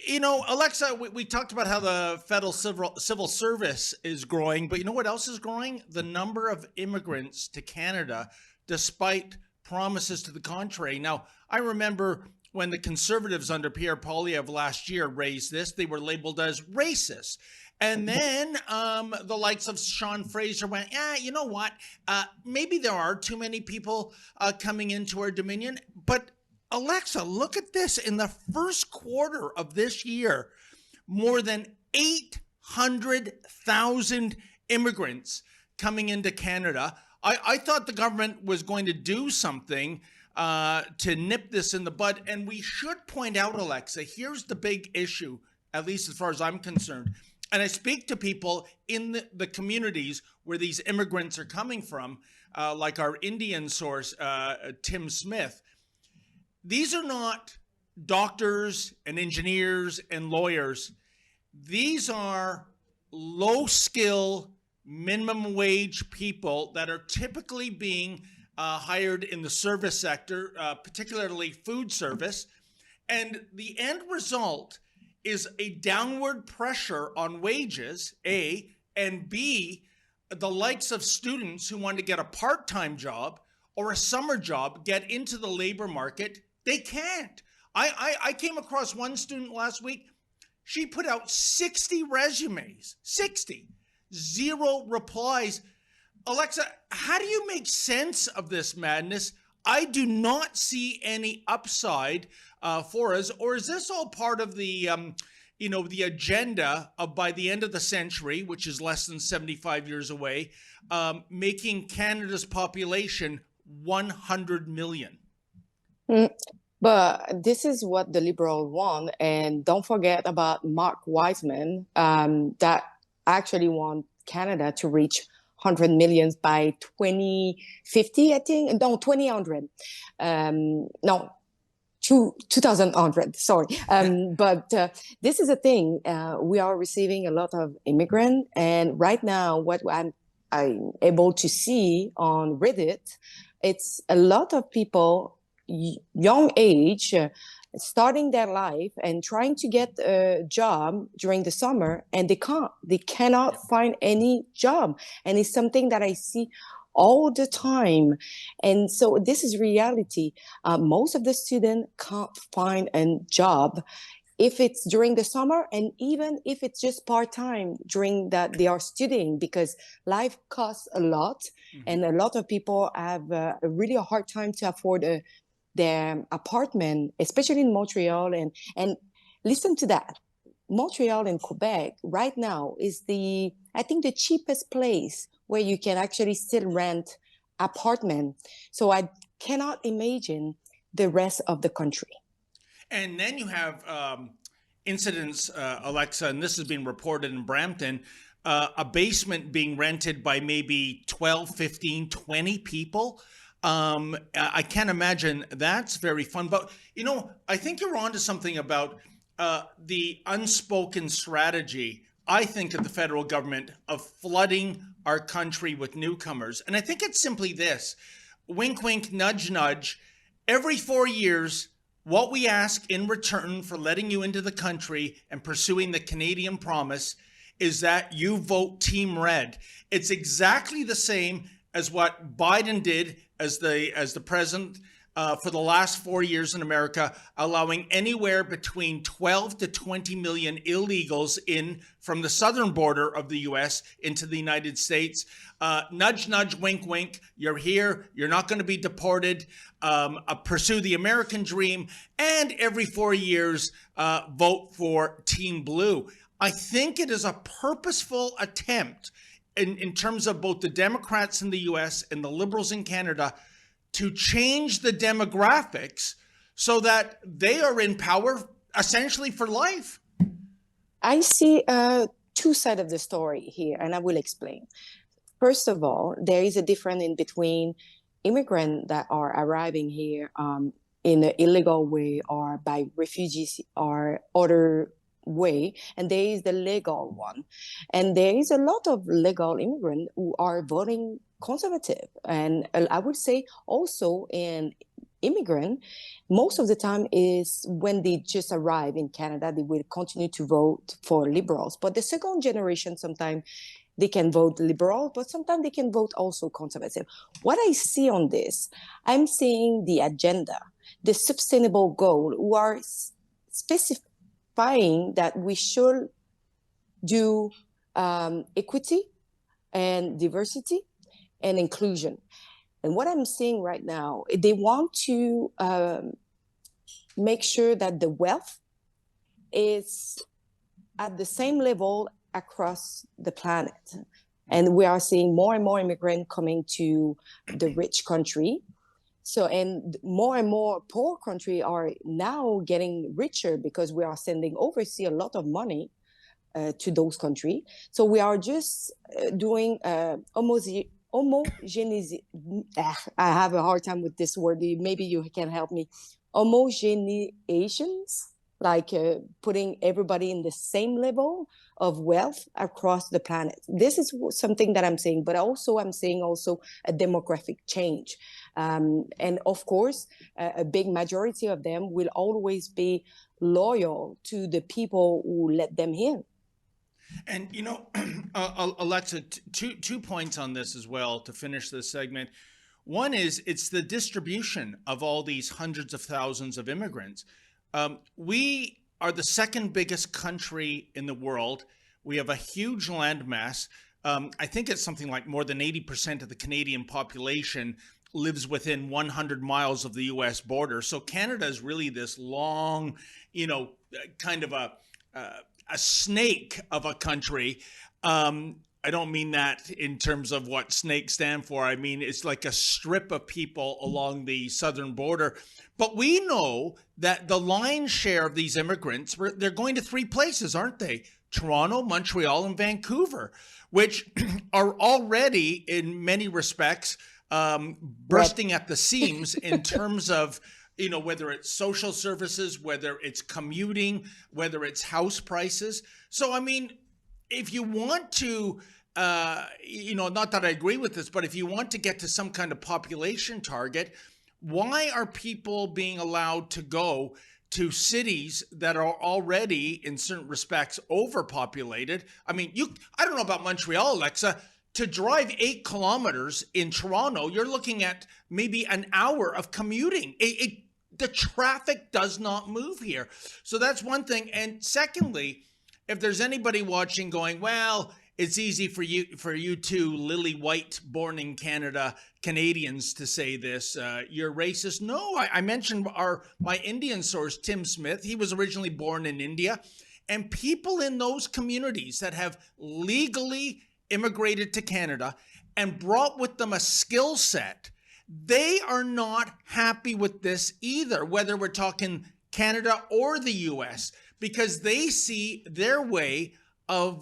Alexa, we talked about how the federal civil service is growing, but you know what else is growing? The number of immigrants to Canada, despite promises to the contrary. Now, I remember when the Conservatives under Pierre Poilievre last year raised this, they were labeled as racist. And then the likes of Sean Fraser went, yeah, you know what? Maybe there are too many people coming into our Dominion. But Alexa, look at this. In the first quarter of this year, more than 800,000 immigrants coming into Canada. I thought the government was going to do something to nip this in the bud. And we should point out, Alexa, here's the big issue, at least as far as I'm concerned. And I speak to people in the communities where these immigrants are coming from, like our Indian source, Tim Smith. These are not doctors and engineers and lawyers. These are low-skill, minimum wage people that are typically being hired in the service sector, particularly food service. And the end result is a downward pressure on wages, A, and B, the likes of students who want to get a part-time job or a summer job, get into the labor market. They can't. I came across one student last week. She put out 60 resumes, 60, zero replies. Alexa, how do you make sense of this madness? I do not see any upside for us. Or is this all part of the, the agenda of by the end of the century, which is less than 75 years away, making Canada's population 100 million? But this is what the Liberals want. And don't forget about Mark Wiseman, that actually want Canada to reach 100 million by 2050, I think. No, 2100. No, 2100, sorry. But this is a thing. We are receiving a lot of immigrants. And right now, what I'm able to see on Reddit, it's a lot of people young age, starting their life and trying to get a job during the summer, and they cannot find any job. And it's something that I see all the time. And so this is reality. Most of the students can't find a job if it's during the summer, and even if it's just part-time during that they are studying, because life costs a lot. And a lot of people have a really hard time to afford their apartment, especially in Montreal. And listen to that. Montreal and Quebec right now is I think the cheapest place where you can actually still rent apartment. So I cannot imagine the rest of the country. And then you have incidents, Alexa, and this has been reported in Brampton, a basement being rented by maybe 12, 15, 20 people. I can't imagine that's very fun. But, I think you're onto something about the unspoken strategy, I think, of the federal government of flooding our country with newcomers. And I think it's simply this: wink, wink, nudge, nudge. Every 4 years, what we ask in return for letting you into the country and pursuing the Canadian promise is that you vote Team Red. It's exactly the same as what Biden did as the president for the last 4 years in America, allowing anywhere between 12 to 20 million illegals in from the southern border of the U.S. into the United States. Nudge, nudge, wink, wink. You're here. You're not going to be deported. Pursue the American dream. And every 4 years, vote for Team Blue. I think it is a purposeful attempt in terms of both the Democrats in the U.S. and the Liberals in Canada to change the demographics so that they are in power essentially for life. I see two sides of the story here, and I will explain. First of all, there is a difference in between immigrants that are arriving here in an illegal way or by refugees or other way, and there is the legal one. And there is a lot of legal immigrants who are voting conservative. And I would say also in immigrant, most of the time is when they just arrive in Canada, they will continue to vote for Liberals. But the second generation, sometimes they can vote Liberal, but sometimes they can vote also Conservative. What I see on this, I'm seeing the agenda, the sustainable goal, who are specifying that we should do equity and diversity and inclusion. And what I'm seeing right now, they want to make sure that the wealth is at the same level across the planet. And we are seeing more and more immigrants coming to the rich country. So, and more poor country are now getting richer because we are sending overseas a lot of money to those countries. So we are just doing homogenization. I have a hard time with this word. Maybe you can help me. Homogenizations, like putting everybody in the same level of wealth across the planet. This is something that I'm saying, but also I'm saying also a demographic change. And of course, a big majority of them will always be loyal to the people who let them in. And, you know, Alexa, two points on this as well to finish this segment. One is it's the distribution of all these hundreds of thousands of immigrants. We are the second biggest country in the world. We have a huge landmass. I think it's something like more than 80% of the Canadian population lives within 100 miles of the U.S. border. So Canada is really this long, you know, kind of a snake of a country. I don't mean that in terms of what snakes stand for. I mean, it's like a strip of people along the southern border. But we know that the lion's share of these immigrants, they're going to three places, aren't they? Toronto, Montreal, and Vancouver, which are already, in many respects, bursting at the seams in terms of, you know, whether it's social services, whether it's commuting, whether it's house prices. So, I mean, if you want to, you know, not that I agree with this, but if you want to get to some kind of population target, why are people being allowed to go to cities that are already, in certain respects, overpopulated? I mean, I don't know about Montreal, Alexa. To drive 8 kilometers in Toronto, you're looking at maybe an hour of commuting. The traffic does not move here. So that's one thing. And secondly, if there's anybody watching going, well, it's easy for you two lily white, born in Canada, Canadians to say this, you're racist. No, I mentioned my Indian source, Tim Smith. He was originally born in India. And people in those communities that have legally immigrated to Canada and brought with them a skill set, they are not happy with this either, whether we're talking Canada or the US, because they see their way of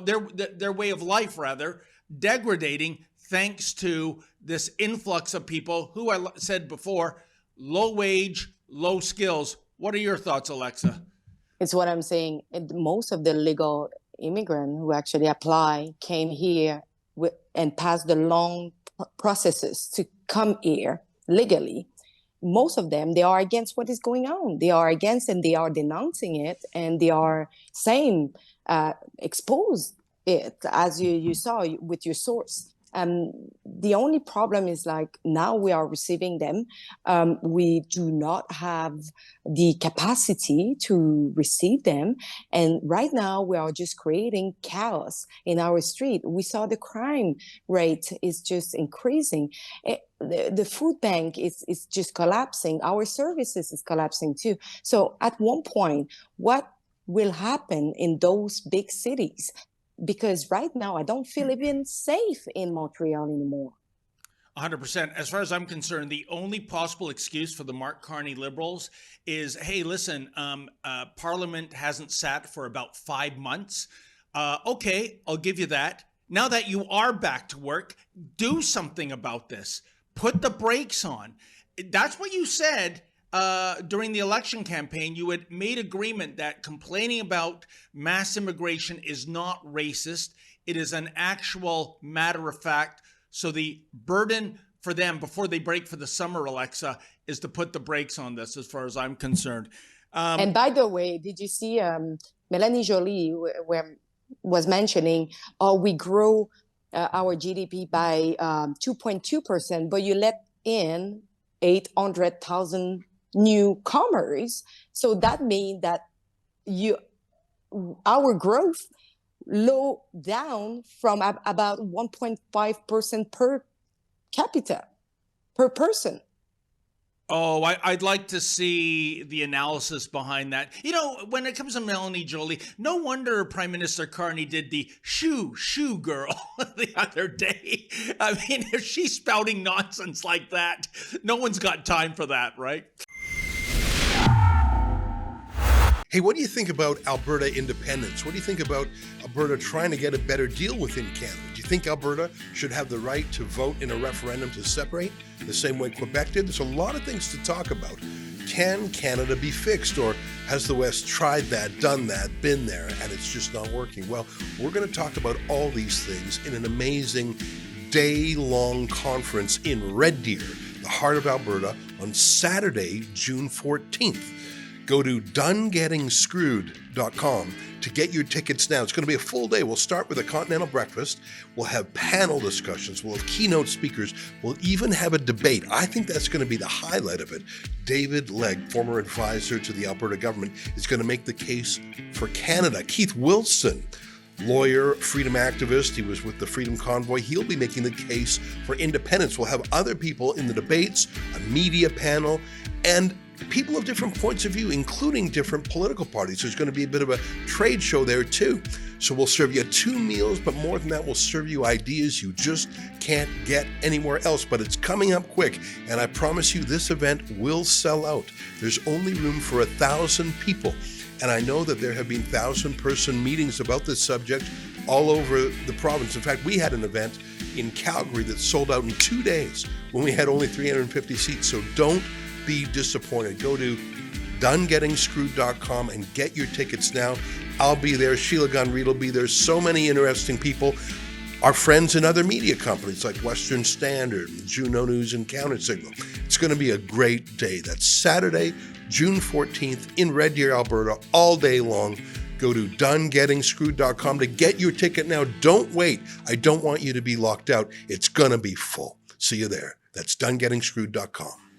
their way of life rather degrading thanks to this influx of people who, I said before, low wage, low skills. What are your thoughts, Alexa? It's what I'm saying. Most of the legal immigrants who actually apply came here and passed the long processes to come here legally. Most of them, they are against what is going on. They are against and they are denouncing it, and they are saying, expose it, as you saw with your source. The only problem is, like, now we are receiving them. We do not have the capacity to receive them. And right now we are just creating chaos in our street. We saw the crime rate is just increasing. The food bank is just collapsing. Our services is collapsing too. So at one point, what will happen in those big cities? Because right now I don't feel even safe in Montreal anymore. 100%. As far as I'm concerned, the only possible excuse for the Mark Carney Liberals is, hey, listen, Parliament hasn't sat for about 5 months. Okay, I'll give you that. Now that you are back to work, do something about this. Put the brakes on. That's what you said during the election campaign. You had made agreement that complaining about mass immigration is not racist. It is an actual matter of fact. So the burden for them before they break for the summer, Alexa, is to put the brakes on this, as far as I'm concerned. And by the way, did you see Melanie Joly was mentioning, oh, we grow our GDP by 2.2%, but you let in 800,000 newcomers. So that means that our growth low down from about 1.5% per capita, per person. Oh, I'd like to see the analysis behind that. You know, when it comes to Melanie Joly, no wonder Prime Minister Carney did the shoo girl the other day. I mean, if she's spouting nonsense like that, no one's got time for that, right? Hey, what do you think about Alberta independence? What do you think about Alberta trying to get a better deal within Canada? Do you think Alberta should have the right to vote in a referendum to separate the same way Quebec did? There's a lot of things to talk about. Can Canada be fixed, or has the West tried that, done that, been there, and it's just not working? Well, we're going to talk about all these things in an amazing day-long conference in Red Deer, the heart of Alberta, on Saturday, June 14th. Go to donegettingscrewed.com to get your tickets now. It's going to be a full day. We'll start with a continental breakfast. We'll have panel discussions. We'll have keynote speakers. We'll even have a debate. I think that's going to be the highlight of it. David Legg, former advisor to the Alberta government, is going to make the case for Canada. Keith Wilson, lawyer, freedom activist, he was with the Freedom Convoy. He'll be making the case for independence. We'll have other people in the debates, a media panel, and people of different points of view, including different political parties. There's going to be a bit of a trade show there too. So we'll serve you 2 meals, but more than that, we'll serve you ideas you just can't get anywhere else. But it's coming up quick, and I promise you this event will sell out. There's only room for 1,000 people. And I know that there have been 1,000-person meetings about this subject all over the province. In fact, we had an event in Calgary that sold out in 2 days when we had only 350 seats. So don't be disappointed. Go to donegettingscrewed.com and get your tickets now. I'll be there. Sheila Gunn-Reid will be there. So many interesting people. Our friends in other media companies like Western Standard, Juno News, and Countersignal. It's going to be a great day. That's Saturday, June 14th in Red Deer, Alberta, all day long. Go to donegettingscrewed.com to get your ticket now. Don't wait. I don't want you to be locked out. It's going to be full. See you there. That's donegettingscrewed.com.